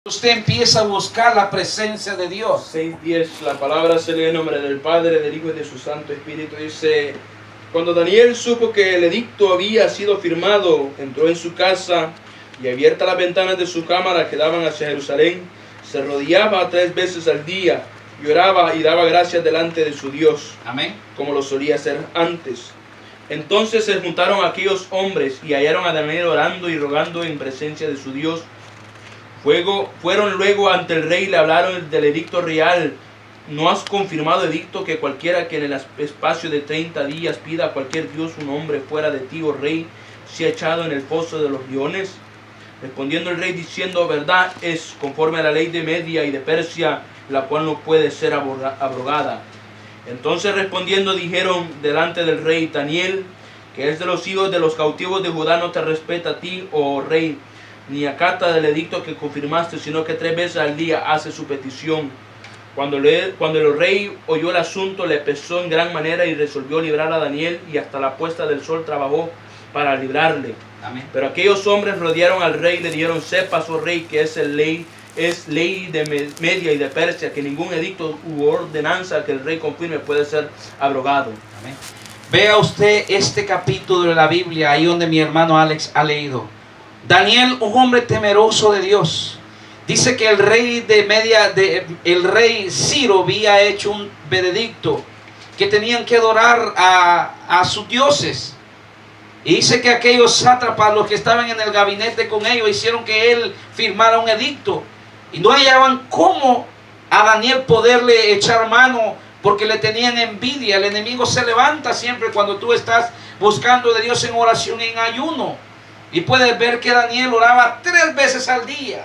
Usted empieza a buscar la presencia de Dios. 6:10, la palabra se lee en nombre del Padre, del Hijo y de su Santo Espíritu. Dice: cuando Daniel supo que el edicto había sido firmado, entró en su casa y abiertas las ventanas de su cámara que daban hacia Jerusalén, se arrodillaba 3 veces al día, lloraba y daba gracias delante de su Dios. Amén. Como lo solía hacer antes. Entonces se juntaron aquellos hombres y hallaron a Daniel orando y rogando en presencia de su Dios. Fueron luego ante el rey y le hablaron del edicto real. ¿No has confirmado edicto que cualquiera que en el espacio de 30 días pida a cualquier dios un hombre fuera de ti, oh rey, sea echado en el pozo de los leones? Respondiendo el rey diciendo: verdad es, conforme a la ley de Media y de Persia, la cual no puede ser abrogada. Entonces respondiendo dijeron delante del rey: Daniel, que es de los hijos de los cautivos de Judá, no te respeta a ti, oh rey, ni acata del edicto que confirmaste, sino que 3 veces al día hace su petición. Cuando el rey oyó el asunto, le pesó en gran manera y resolvió librar a Daniel, y hasta la puesta del sol trabajó para librarle. Amén. Pero aquellos hombres rodearon al rey y le dieron: sepas, oh rey, que es ley de Media y de Persia, que ningún edicto u ordenanza que el rey confirme puede ser abrogado. Amén. Vea usted este capítulo de la Biblia, ahí donde mi hermano Alex ha leído. Daniel, un hombre temeroso de Dios. Dice que el rey Ciro había hecho un veredicto que tenían que adorar a sus dioses. Y dice que aquellos sátrapas, los que estaban en el gabinete con ellos, hicieron que él firmara un edicto. Y no hallaban cómo a Daniel poderle echar mano, porque le tenían envidia. El enemigo se levanta siempre cuando tú estás buscando de Dios en oración y en ayuno. Y puedes ver que Daniel oraba 3 veces al día.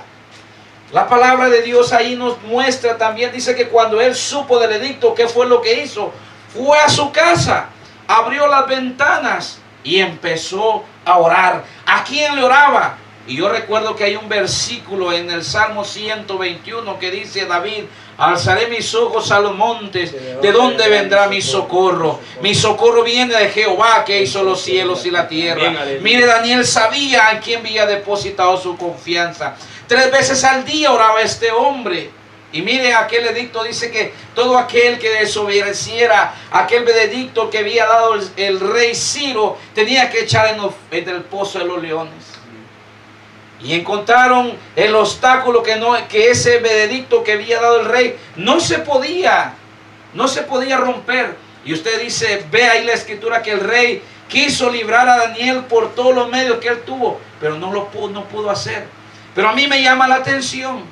La palabra de Dios ahí nos muestra también, dice que cuando él supo del edicto, ¿qué fue lo que hizo? Fue a su casa, abrió las ventanas y empezó a orar. ¿A quién le oraba? Y yo recuerdo que hay un versículo en el Salmo 121 que dice David: alzaré mis ojos a los montes, ¿de dónde vendrá mi socorro? Mi socorro viene de Jehová, que hizo los cielos y la tierra. Mire, Daniel sabía en quién había depositado su confianza. 3 veces al día oraba este hombre. Y mire, aquel edicto dice que todo aquel que desobedeciera aquel veredicto que había dado el rey Ciro, tenía que echar en el pozo de los leones. Y encontraron el obstáculo que ese veredicto que había dado el rey no se podía romper. Y usted dice, ve ahí la escritura que el rey quiso librar a Daniel por todos los medios que él tuvo, pero no pudo hacer. Pero a mí me llama la atención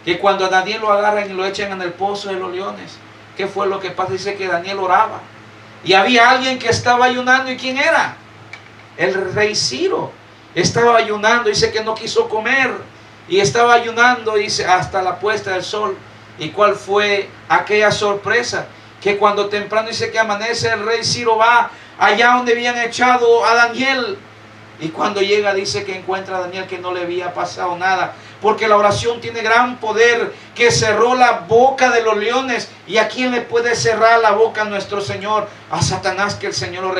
que cuando a Daniel lo agarran y lo echan en el pozo de los leones, ¿qué fue lo que pasa? Dice que Daniel oraba. Y había alguien que estaba ayunando. ¿Y quién era? El rey Ciro. Estaba ayunando, dice que no quiso comer. Y estaba ayunando, dice, hasta la puesta del sol. ¿Y cuál fue aquella sorpresa? Que cuando temprano dice que amanece, el rey Ciro va allá donde habían echado a Daniel. Y cuando llega dice que encuentra a Daniel que no le había pasado nada. Porque la oración tiene gran poder, que cerró la boca de los leones. ¿Y a quién le puede cerrar la boca a nuestro Señor? A Satanás, que el Señor lo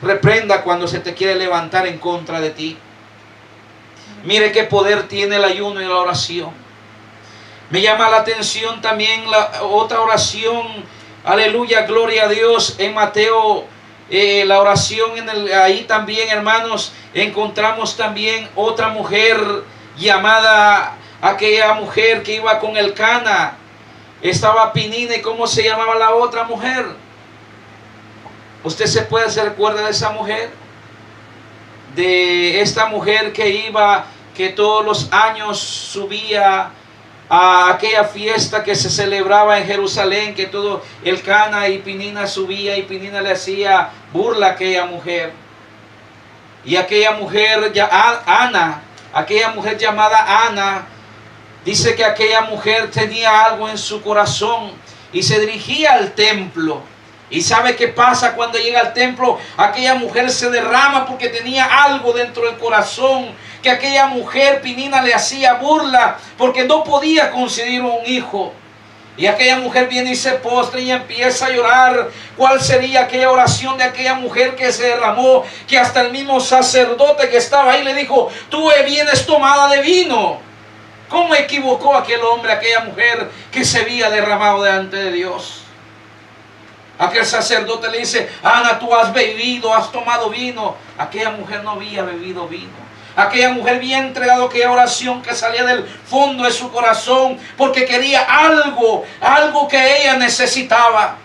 reprenda cuando se te quiere levantar en contra de ti. Mire qué poder tiene el ayuno y la oración. Me llama la atención también la otra oración. Aleluya, gloria a Dios. En Mateo, la oración ahí también, hermanos, encontramos también otra mujer llamada, aquella mujer que iba con el Cana. Estaba Pinina. ¿Y cómo se llamaba la otra mujer? ¿Usted se recuerda de esa mujer? De esta mujer que todos los años subía a aquella fiesta que se celebraba en Jerusalén, que todo el Cana y Pinina subía, y Pinina le hacía burla a aquella mujer. Y aquella mujer, aquella mujer llamada Ana, dice que aquella mujer tenía algo en su corazón y se dirigía al templo. ¿Y sabe qué pasa cuando llega al templo? Aquella mujer se derrama porque tenía algo dentro del corazón, que aquella mujer, Pinina, le hacía burla porque no podía concebir un hijo. Y aquella mujer viene y se postra y empieza a llorar. ¿Cuál sería aquella oración de aquella mujer que se derramó? Que hasta el mismo sacerdote que estaba ahí le dijo: tú vienes tomada de vino. ¿Cómo equivocó aquel hombre, aquella mujer que se había derramado delante de Dios? Aquel sacerdote le dice: Ana, tú has bebido, has tomado vino. Aquella mujer no había bebido vino. Aquella mujer había entregado aquella oración que salía del fondo de su corazón porque quería algo que ella necesitaba.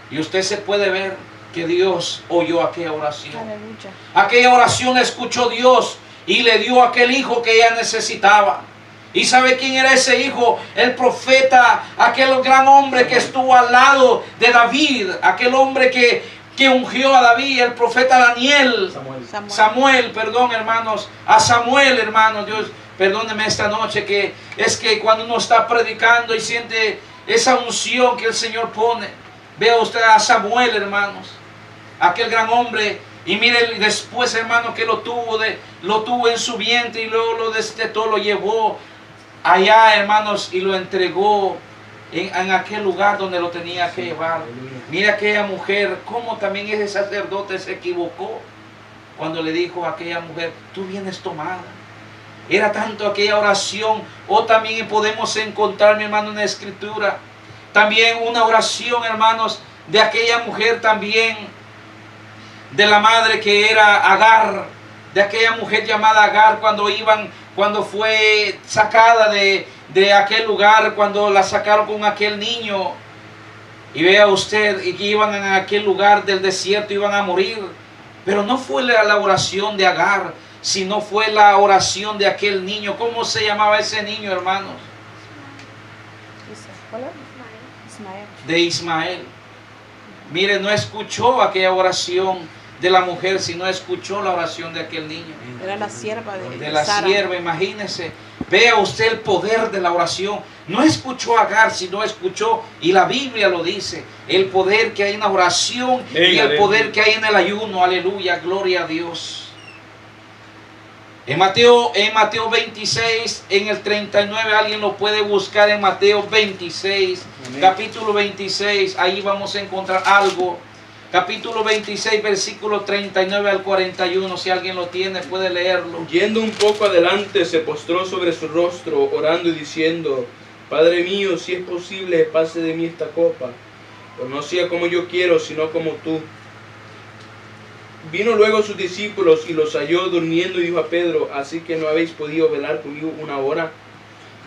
Y usted se puede ver que Dios oyó aquella oración. Aleluya. Aquella oración la escuchó Dios y le dio aquel hijo que ella necesitaba. ¿Y sabe quién era ese hijo? El profeta, aquel gran hombre que estuvo al lado de David, aquel hombre que ungió a David, el profeta Daniel. Samuel, perdón, hermanos. A Samuel, hermanos. Dios, perdóneme esta noche, que es que cuando uno está predicando y siente esa unción que el Señor pone. Vea usted a Samuel, hermanos. Aquel gran hombre. Y mire después, hermano, que lo tuvo en su vientre y luego lo destetó, lo llevó allá, hermanos, y lo entregó en aquel lugar donde lo tenía que llevar. Mira aquella mujer, cómo también ese sacerdote se equivocó cuando le dijo a aquella mujer: tú vienes tomada. Era tanto aquella oración. O también podemos encontrar, mi hermano, en la escritura, también una oración, hermanos, de aquella mujer también, de la madre que era Agar, de aquella mujer llamada Agar, cuando fue sacada de aquel lugar, cuando la sacaron con aquel niño. Y vea usted, y que iban en aquel lugar del desierto, iban a morir. Pero no fue la oración de Agar, sino fue la oración de aquel niño. ¿Cómo se llamaba ese niño, hermanos? Ismael. De Ismael. Mire, no escuchó aquella oración de la mujer, sino escuchó la oración de aquel niño. Era la sierva De la Sara. sierva, imagínese. Vea usted el poder de la oración. No escuchó a Agar, sino escuchó, y la Biblia lo dice, el poder que hay en la oración y el poder que hay en el ayuno. Aleluya, gloria a Dios. En Mateo 26, en el 39, alguien lo puede buscar en Mateo 26, Amén. Capítulo 26, ahí vamos a encontrar algo. Capítulo 26, versículo 39 al 41, si alguien lo tiene puede leerlo. Yendo un poco adelante, se postró sobre su rostro, orando y diciendo: Padre mío, si es posible, pase de mí esta copa, pero no sea como yo quiero, sino como tú. Vino luego sus discípulos y los halló durmiendo y dijo a Pedro: ¿así que no habéis podido velar conmigo una hora?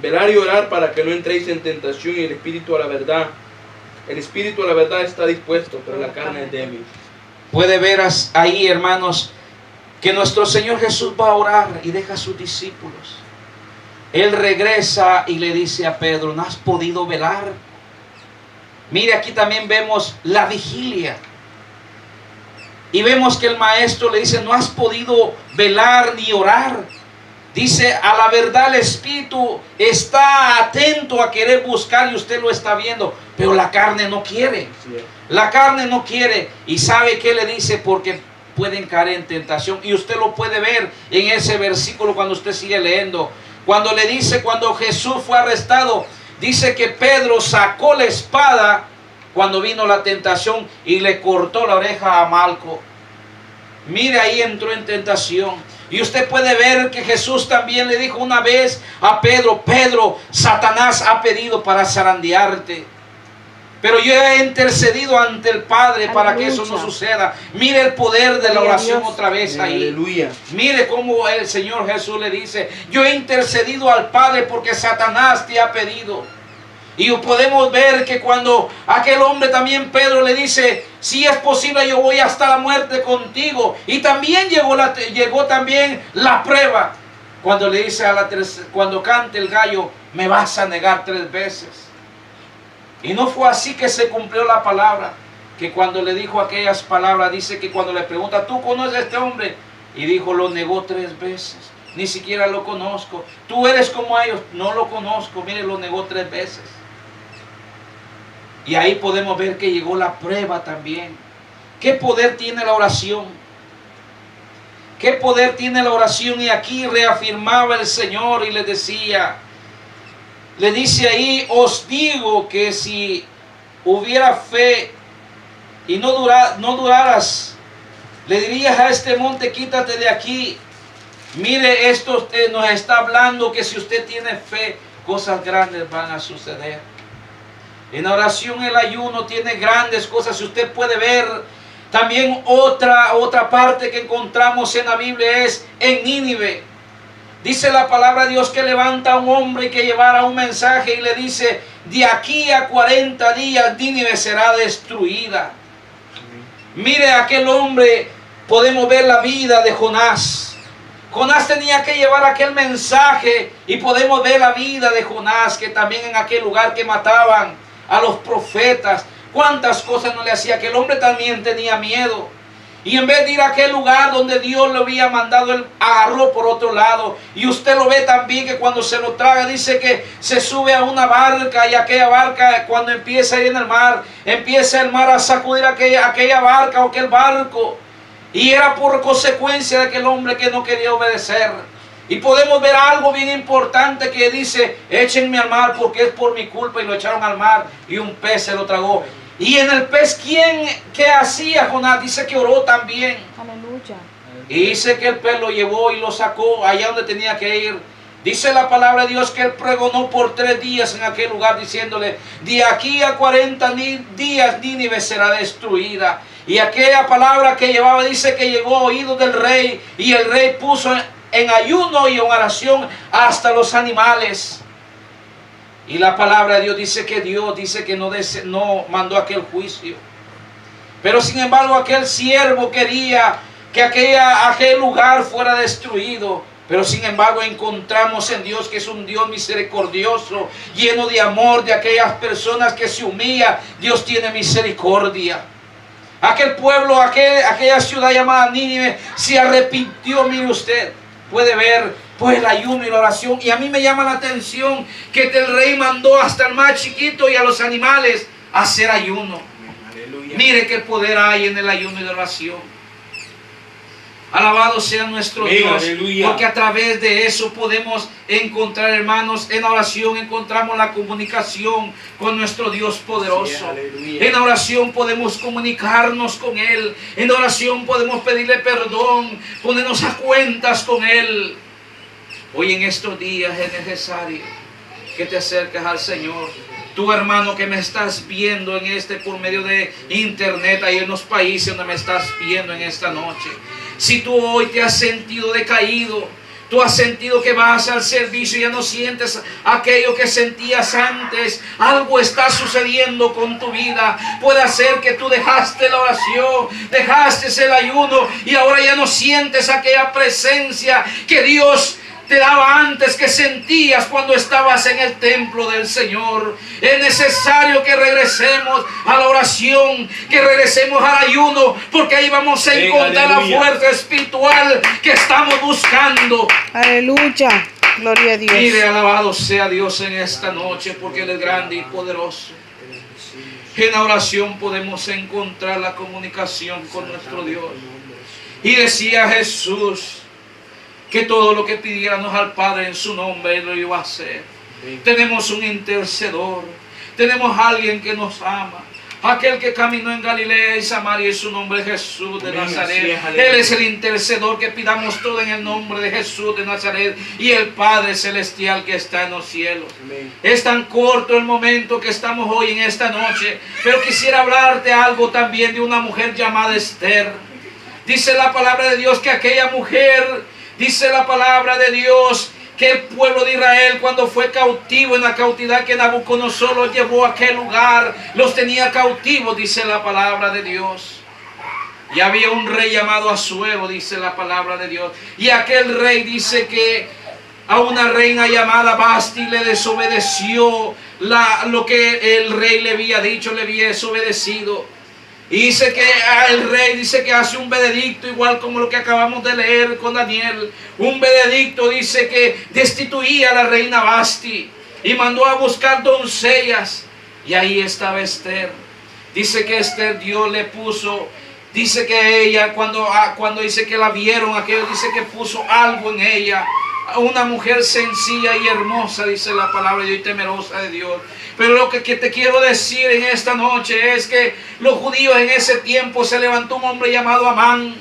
Velar y orar para que no entréis en tentación, y el espíritu a la verdad está dispuesto, pero la carne es débil. Puede ver ahí, hermanos, que nuestro Señor Jesús va a orar y deja a sus discípulos. Él regresa y le dice a Pedro: ¿no has podido velar? Mire, aquí también vemos la vigilia. Y vemos que el maestro le dice: no has podido velar ni orar. Dice: a la verdad el espíritu está atento a querer buscar, y usted lo está viendo, pero la carne no quiere. La carne no quiere. ¿Y sabe qué le dice? Porque pueden caer en tentación. Y usted lo puede ver en ese versículo cuando usted sigue leyendo. Cuando le dice, cuando Jesús fue arrestado, dice que Pedro sacó la espada cuando vino la tentación y le cortó la oreja a Malco. Mire, ahí entró en tentación. Y usted puede ver que Jesús también le dijo una vez a Pedro: Pedro, Satanás ha pedido para zarandearte, pero yo he intercedido ante el Padre para que eso no suceda. Mire el poder de la oración otra vez ahí. Aleluya. Mire cómo el Señor Jesús le dice: yo he intercedido al Padre porque Satanás te ha pedido. Y podemos ver que cuando aquel hombre también, Pedro, le dice: si es posible, yo voy hasta la muerte contigo. Y también llegó también la prueba. Cuando le dice cuando cante el gallo, me vas a negar 3 veces. Y no fue así que se cumplió la palabra. Que cuando le dijo aquellas palabras, dice que cuando le pregunta: ¿tú conoces a este hombre? Y dijo: lo negó 3 veces. Ni siquiera lo conozco. Tú eres como ellos. No lo conozco. Mire, lo negó 3 veces. Y ahí podemos ver que llegó la prueba también. ¿Qué poder tiene la oración? ¿Qué poder tiene la oración? Y aquí reafirmaba el Señor y le decía, le dice ahí: os digo que si hubiera fe y no duraras, le dirías a este monte: quítate de aquí Mire, esto nos está hablando que si usted tiene fe, cosas grandes van a suceder. En la oración, el ayuno tiene grandes cosas. Si usted puede ver también otra parte que encontramos en la Biblia es en Nínive. Dice la palabra de Dios que levanta a un hombre que llevara un mensaje y le dice: de aquí a 40 días Nínive será destruida. Mire, aquel hombre, podemos ver la vida de Jonás. Jonás tenía que llevar aquel mensaje y podemos ver la vida de Jonás, que también en aquel lugar que mataban a los profetas, cuántas cosas no le hacía, que el hombre también tenía miedo. Y en vez de ir a aquel lugar donde Dios lo había mandado, él agarró por otro lado. Y usted lo ve también que cuando se lo traga, dice que se sube a una barca, y aquella barca, cuando empieza a ir en el mar, empieza el mar a sacudir aquella barca o aquel barco. Y era por consecuencia de aquel hombre que no quería obedecer. Y podemos ver algo bien importante que dice: échenme al mar porque es por mi culpa. Y lo echaron al mar y un pez se lo tragó. Y en el pez, ¿qué hacía Jonás? Dice que oró también. Aleluya. Y dice que el pez lo llevó y lo sacó allá donde tenía que ir. Dice la palabra de Dios que él pregonó por 3 días en aquel lugar, diciéndole: de aquí a 40 días Nínive será destruida. Y aquella palabra que llevaba, dice que llegó a oídos del rey, y el rey puso en ayuno y en oración hasta los animales. Y la palabra de Dios dice que Dios dice que no mandó aquel juicio. Pero sin embargo aquel siervo quería que aquel lugar fuera destruido. Pero sin embargo encontramos en Dios que es un Dios misericordioso, lleno de amor de aquellas personas que se humillan. Dios tiene misericordia. Aquel pueblo, aquella ciudad llamada Nínive se arrepintió. Mire usted, puede ver pues el ayuno y la oración. Y a mí me llama la atención que el rey mandó hasta el más chiquito y a los animales a hacer ayuno. Aleluya. Mire qué poder hay en el ayuno y la oración. Alabado sea nuestro Dios, aleluya. Porque a través de eso podemos encontrar, hermanos, en la oración encontramos la comunicación con nuestro Dios poderoso. Sí, en la oración podemos comunicarnos con Él. En la oración podemos pedirle perdón, ponernos a cuentas con Él. Hoy en estos días es necesario que te acerques al Señor. Tú, hermano, que me estás viendo por medio de internet, ahí en los países donde me estás viendo en esta noche. Si tú hoy te has sentido decaído, tú has sentido que vas al servicio y ya no sientes aquello que sentías antes, algo está sucediendo con tu vida. Puede ser que tú dejaste la oración, dejaste el ayuno y ahora ya no sientes aquella presencia que Dios te daba antes, que sentías cuando estabas en el templo del Señor. Es necesario que regresemos a la oración, que regresemos al ayuno, porque ahí vamos a encontrar la fuerza espiritual que estamos buscando. Aleluya, gloria a Dios. Mire, alabado sea Dios en esta noche, porque Él es grande y poderoso. En la oración podemos encontrar la comunicación con nuestro Dios. Y decía Jesús que todo lo que pidiéramos al Padre en su nombre, Él lo iba a hacer. Tenemos un intercedor, tenemos alguien que nos ama, aquel que caminó en Galilea y Samaria, y su nombre es Jesús de Nazaret. Él es el intercedor, que pidamos todo en el nombre de Jesús de Nazaret y el Padre celestial que está en los cielos. Es tan corto el momento que estamos hoy en esta noche, pero quisiera hablarte algo también de una mujer llamada Esther. Dice la palabra de Dios que aquella mujer, dice la palabra de Dios, que el pueblo de Israel, cuando fue cautivo en la cautividad que Nabucodonosor los llevó a aquel lugar, los tenía cautivos, dice la palabra de Dios. Y había un rey llamado Asuero, dice la palabra de Dios. Y aquel rey dice que a una reina llamada Basti le desobedeció lo que el rey le había dicho, le había desobedecido. Y dice que el rey dice que hace un veredicto, igual como lo que acabamos de leer con Daniel. Un veredicto, dice que destituía a la reina Basti y mandó a buscar doncellas. Y ahí estaba Esther. Dice que Esther Dios le puso, dice que ella cuando dice que la vieron, aquello dice que puso algo en ella. Una mujer sencilla y hermosa, dice la palabra de Dios, y temerosa de Dios. Pero lo que te quiero decir en esta noche es que los judíos en ese tiempo, se levantó un hombre llamado Amán.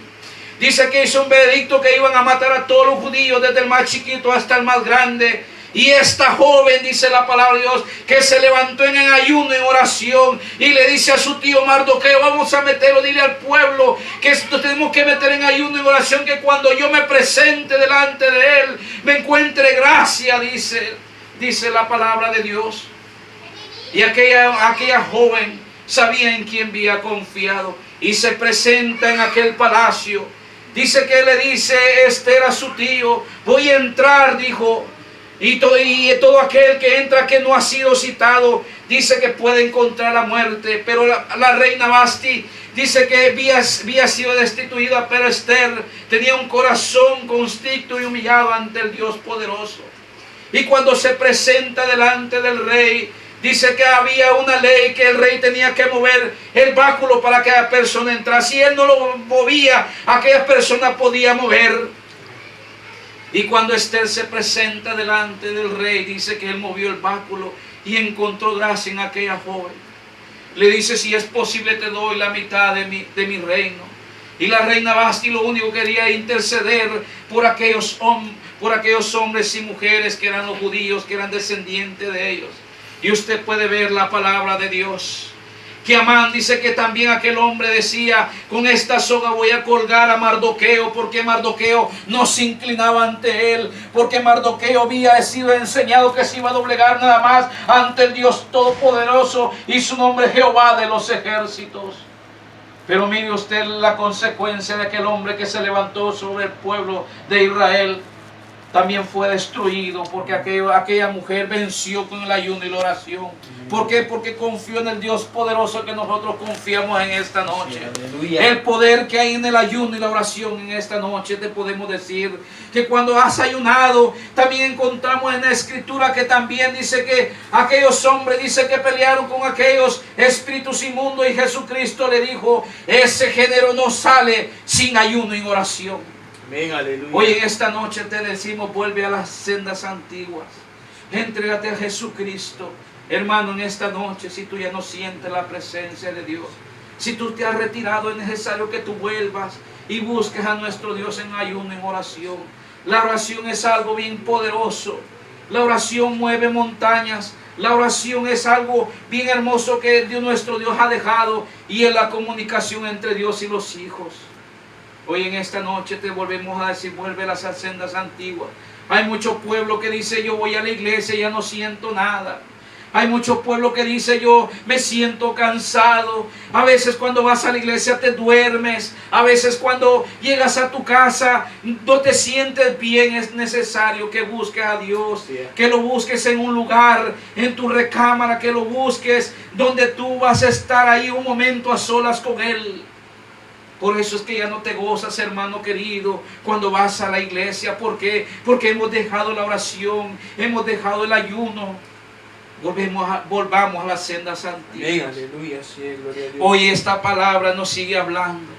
Dice que hizo un veredicto que iban a matar a todos los judíos, desde el más chiquito hasta el más grande. Y esta joven, dice la palabra de Dios, que se levantó en ayuno, en oración, y le dice a su tío Mardoqueo: vamos a meterlo, dile al pueblo que esto tenemos que meter en ayuno, en oración, que cuando yo me presente delante de él, me encuentre gracia, dice la palabra de Dios. Y aquella joven sabía en quién había confiado, y se presenta en aquel palacio. Dice que le dice Esther a su tío: voy a entrar, dijo. Y todo aquel que entra que no ha sido citado, dice que puede encontrar la muerte. Pero la reina Vasti dice que había sido destituida, pero Esther tenía un corazón constricto y humillado ante el Dios poderoso. Y cuando se presenta delante del rey, dice que había una ley que el rey tenía que mover el báculo para que aquella persona entrara. Si él no lo movía, aquella persona podía mover. Y cuando Esther se presenta delante del rey, dice que él movió el báculo y encontró gracia en aquella joven. Le dice: si es posible te doy la mitad de mi reino. Y la reina Vasti lo único que quería interceder por aquellos hombres y mujeres que eran los judíos, que eran descendientes de ellos. Y usted puede ver la palabra de Dios. Que Amán dice que también aquel hombre decía: con esta soga voy a colgar a Mardoqueo, porque Mardoqueo no se inclinaba ante él, porque Mardoqueo había sido enseñado que se iba a doblegar nada más ante el Dios Todopoderoso y su nombre Jehová de los ejércitos. Pero mire usted la consecuencia de aquel hombre que se levantó sobre el pueblo de Israel. También fue destruido, porque aquella mujer venció con el ayuno y la oración. ¿Por qué? Porque confió en el Dios poderoso que nosotros confiamos en esta noche. Aleluya. El poder que hay en el ayuno y la oración en esta noche, te podemos decir que cuando has ayunado, también encontramos en la escritura que también dice que aquellos hombres, dice que pelearon con aquellos espíritus inmundos, y Jesucristo le dijo: ese género no sale sin ayuno y oración. Amén, aleluya. Hoy en esta noche te decimos: vuelve a las sendas antiguas, entrégate a Jesucristo. Hermano, en esta noche, si tú ya no sientes la presencia de Dios, si tú te has retirado, es necesario que tú vuelvas y busques a nuestro Dios en ayuno, en oración. La oración es algo bien poderoso. La oración mueve montañas. La oración es algo bien hermoso que nuestro Dios ha dejado, y es la comunicación entre Dios y los hijos. Hoy en esta noche te volvemos a decir: vuelve a las sendas antiguas. Hay mucho pueblo que dice: yo voy a la iglesia y ya no siento nada. Hay mucho pueblo que dice: yo me siento cansado. A veces cuando vas a la iglesia te duermes. A veces cuando llegas a tu casa no te sientes bien. Es necesario que busques a Dios. Que lo busques en un lugar, en tu recámara. Que lo busques donde tú vas a estar ahí un momento a solas con Él. Por eso es que ya no te gozas, hermano querido, cuando vas a la iglesia. ¿Por qué? Porque hemos dejado la oración, hemos dejado el ayuno. Volvamos a las sendas antiguas. Aleluya, sí, gloria a Dios. Hoy esta palabra nos sigue hablando.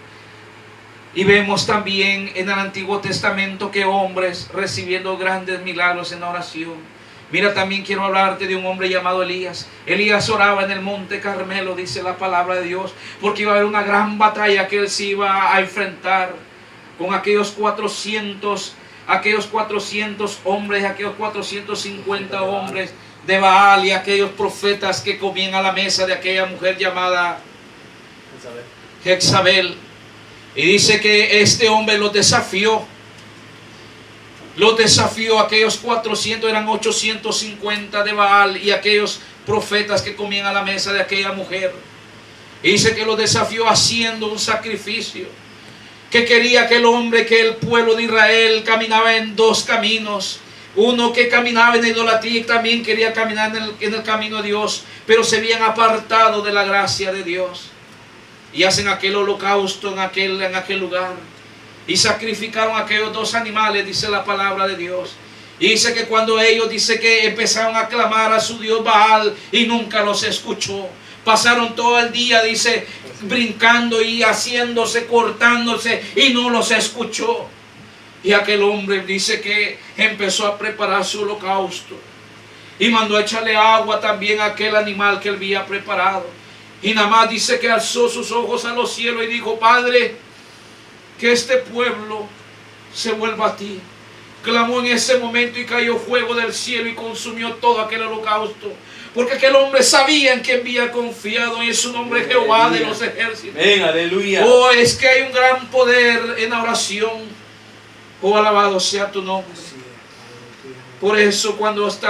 Y vemos también en el Antiguo Testamento que hombres recibiendo grandes milagros en la oración. Mira, también quiero hablarte de un hombre llamado Elías. Elías oraba en el monte Carmelo, dice la palabra de Dios, porque iba a haber una gran batalla que él se iba a enfrentar con aquellos 400 hombres, aquellos 450 hombres de Baal, y aquellos profetas que comían a la mesa de aquella mujer llamada Jezabel. Y dice que este hombre los desafió. Aquellos 400, eran 850 de Baal, y aquellos profetas que comían a la mesa de aquella mujer. Y dice que los desafió haciendo un sacrificio. Que quería que el pueblo de Israel caminaba en dos caminos. Uno que caminaba en la idolatría, y también quería caminar en el camino de Dios, pero se habían apartado de la gracia de Dios. Y hacen aquel holocausto en aquel lugar. Y sacrificaron aquellos dos animales, dice la palabra de Dios. Y dice que cuando ellos, dice que empezaron a clamar a su Dios Baal, y nunca los escuchó. Pasaron todo el día, dice, brincando y haciéndose, cortándose, y no los escuchó. Y aquel hombre dice que empezó a preparar su holocausto. Y mandó a echarle agua también a aquel animal que él había preparado. Y nada más dice que alzó sus ojos a los cielos y dijo: Padre, que este pueblo se vuelva a ti. Clamó en ese momento y cayó fuego del cielo y consumió todo aquel holocausto. Porque aquel hombre sabía en quién había confiado, y en su nombre Jehová de los ejércitos. Ven, aleluya. Oh, es que hay un gran poder en la oración. Oh, alabado sea tu nombre. Por eso cuando está